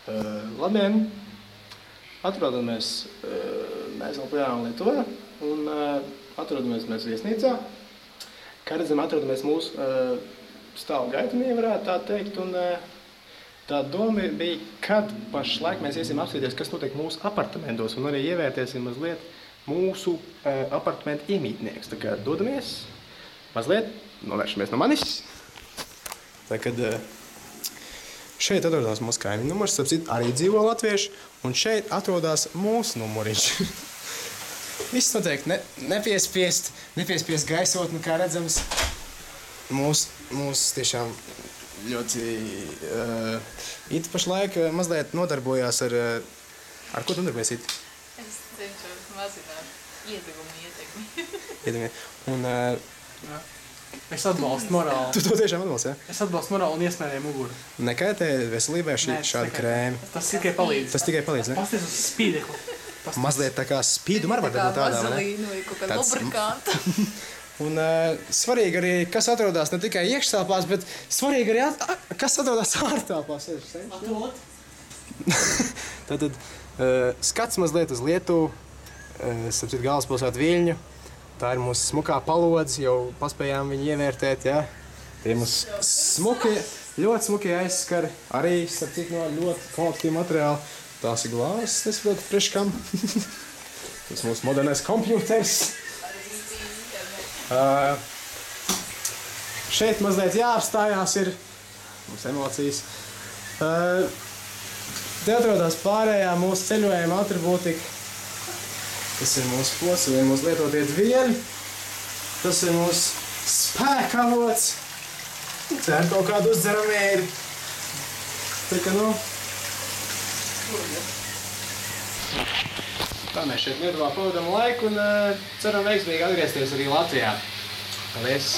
Labdien! Atrodamies mēs joprojām Lietuvā un atrodamies mēs viesnīcā. Kā redzam, atrodamies mūsu stāvu gaitumie, varētu tā teikt. Un tā doma bija, kad pašlaik mēs iesim apskatīties, kas notiek mūsu apartamentos un arī ievērtēsim mazliet mūsu apartamentu iemītnieks. Tā kā dodamies mazliet, novēršamies no manis. Tā kad šeit atrodas mūsu kaimiņu numurs, starp citu arī dzīvo latvieši, un šeit atrodas mūsu numuriņš. Viss notiek nepiespiest gaisotni, kā redzams. Mūs tiešām ļoti Ita pašlaik mazliet nodarbojās ar ko tu nodarbojies, Ita? Es cenšos mazināt ietekmi. Un Es atbalstu morāli. tu to tiešām atbalsti, ja? Es atbalstu morāli un iesmērēju muguru. Nekaitē veselībai šādi krēmi? Tas tikai palīdz. Tas tikai palīdz, ne? Pasties uz spīdekli. Mazliet tā kā spīduma var būt tādā, vai ne? Vazelīnu vai kaut kāda lubrikanta. Un svarīgi arī, kas atrodas ne tikai iekštelpās, bet svarīgi arī, kas atrodas ārtelpās. Tātad skats mazliet uz Lietuvu, starp citu galvaspilsētu Viļņu. Tā ir mūsu smukā palodze, jau paspējām viņu ievērtēt, ja? Tie mūsu ļoti smukie aizskari, arī, starp citu, no ļoti kvalitīva materiāla. Tās ir glāzes, nesaprotu, priekš kam. Tas mūsu modernais kompjuters. Šeit mazliet jāapstājās ir mums emocijas. Te atrodas pārējā mūsu ceļojuma atribūtika. Tas ir mūsu posili, mūsu lietotie dvieļi. Tas ir mūsu spēka avots. Te ir kaut kādu uzdzeramēri. Tā kā, Tā mēs šeit Lietuvā pavadām laiku un ceram veiksmīgi atgriezties arī Latvijā. Paldies!